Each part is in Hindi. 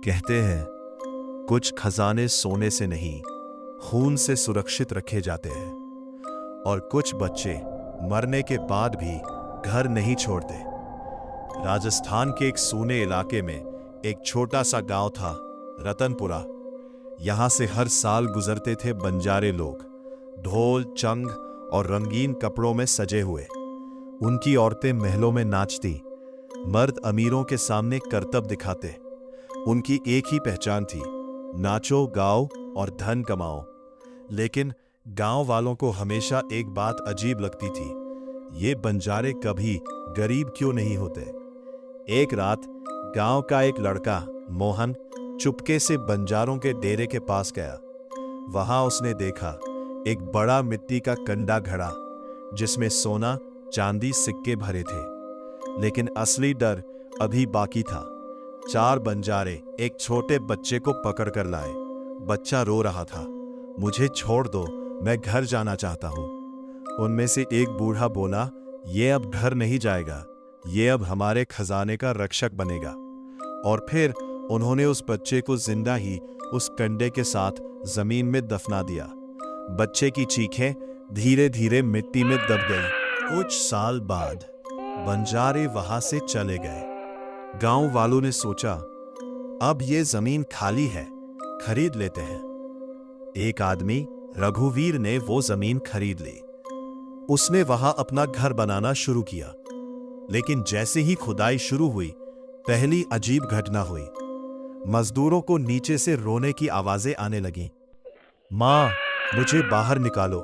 कहते हैं कुछ खजाने सोने से नहीं, खून से सुरक्षित रखे जाते हैं। और कुछ बच्चे मरने के बाद भी घर नहीं छोड़ते। राजस्थान के एक सूने इलाके में एक छोटा सा गांव था, रतनपुरा। यहां से हर साल गुजरते थे बंजारे लोग, ढोल, चंग और रंगीन कपड़ों में सजे हुए। उनकी औरतें महलों में नाचती, मर्द अमीरों के सामने करतब दिखाते। उनकी एक ही पहचान थी, नाचो, गाओ और धन कमाओ। लेकिन गांव वालों को हमेशा एक बात अजीब लगती थी, ये बंजारे कभी गरीब क्यों नहीं होते। एक रात गांव का एक लड़का मोहन चुपके से बंजारों के डेरे के पास गया। वहां उसने देखा एक बड़ा मिट्टी का कंडा घड़ा, जिसमें सोना चांदी सिक्के भरे थे। लेकिन असली डर अभी बाकी था। 4 बंजारे एक छोटे बच्चे को पकड़ कर लाए। बच्चा रो रहा था, मुझे छोड़ दो, मैं घर जाना चाहता हूं। उनमें से एक बूढ़ा बोला, ये अब घर नहीं जाएगा, ये अब हमारे खजाने का रक्षक बनेगा। और फिर उन्होंने उस बच्चे को जिंदा ही उस कंडे के साथ जमीन में दफना दिया। बच्चे की चीखें धीरे धीरे मिट्टी में दब गई। कुछ साल बाद बंजारे वहां से चले गए। गांव वालों ने सोचा, अब ये जमीन खाली है, खरीद लेते हैं। एक आदमी रघुवीर ने वो जमीन खरीद ली। उसने वहां अपना घर बनाना शुरू किया। लेकिन जैसे ही खुदाई शुरू हुई, पहली अजीब घटना हुई। मजदूरों को नीचे से रोने की आवाजें आने लगीं। मां, मुझे बाहर निकालो।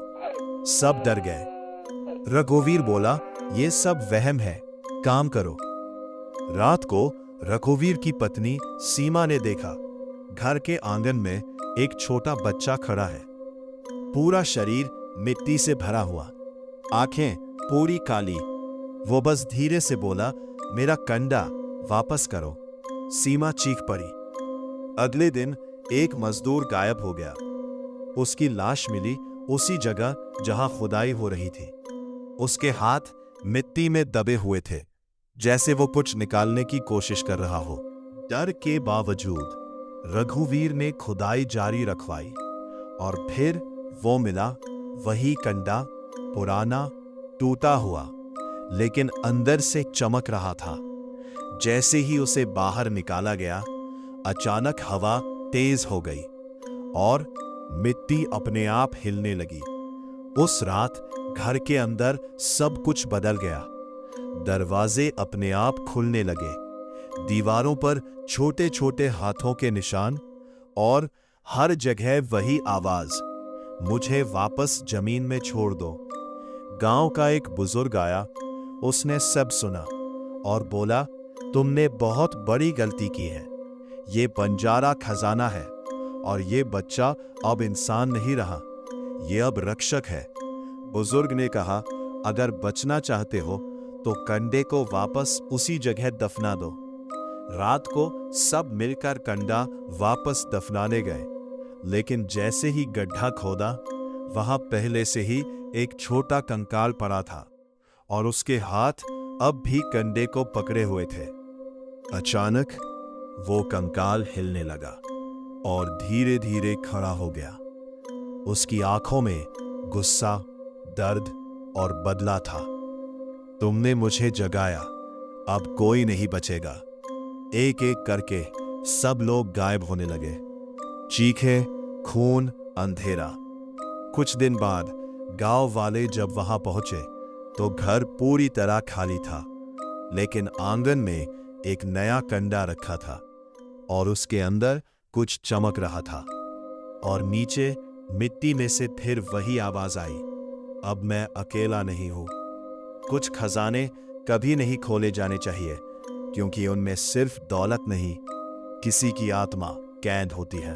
सब डर गए। रघुवीर बोला, ये सब वहम है, काम करो। रात को रघुवीर की पत्नी सीमा ने देखा, घर के आंगन में एक छोटा बच्चा खड़ा है, पूरा शरीर मिट्टी से भरा हुआ, आंखें पूरी काली। वो बस धीरे से बोला, मेरा कंडा वापस करो। सीमा चीख पड़ी। अगले दिन एक मजदूर गायब हो गया। उसकी लाश मिली उसी जगह जहां खुदाई हो रही थी। उसके हाथ मिट्टी में दबे हुए थे, जैसे वो कुछ निकालने की कोशिश कर रहा हो। डर के बावजूद रघुवीर ने खुदाई जारी रखवाई और फिर वो मिला, वही कंडा, पुराना, टूटा हुआ, लेकिन अंदर से चमक रहा था। जैसे ही उसे बाहर निकाला गया, अचानक हवा तेज हो गई और मिट्टी अपने आप हिलने लगी। उस रात घर के अंदर सब कुछ बदल गया। दरवाजे अपने आप खुलने लगे, दीवारों पर छोटे छोटे हाथों के निशान, और हर जगह वही आवाज, मुझे वापस जमीन में छोड़ दो। गांव का एक बुजुर्ग आया, उसने सब सुना और बोला, तुमने बहुत बड़ी गलती की है। ये बंजारा खजाना है और ये बच्चा अब इंसान नहीं रहा, ये अब रक्षक है। बुजुर्ग ने कहा, अगर बचना चाहते हो तो कंडे को वापस उसी जगह दफना दो। रात को सब मिलकर कंडा वापस दफनाने गए। लेकिन जैसे ही गड्ढा खोदा, वहां पहले से ही एक छोटा कंकाल पड़ा था और उसके हाथ अब भी कंडे को पकड़े हुए थे। अचानक वो कंकाल हिलने लगा और धीरे धीरे खड़ा हो गया। उसकी आंखों में गुस्सा, दर्द और बदला था। तुमने मुझे जगाया, अब कोई नहीं बचेगा। एक एक करके सब लोग गायब होने लगे। चीखें, खून, अंधेरा। कुछ दिन बाद गांव वाले जब वहां पहुंचे तो घर पूरी तरह खाली था, लेकिन आंगन में एक नया कंडा रखा था और उसके अंदर कुछ चमक रहा था। और नीचे मिट्टी में से फिर वही आवाज आई, अब मैं अकेला नहीं हूं। कुछ खजाने कभी नहीं खोले जाने चाहिए, क्योंकि उनमें सिर्फ दौलत नहीं, किसी की आत्मा कैद होती है।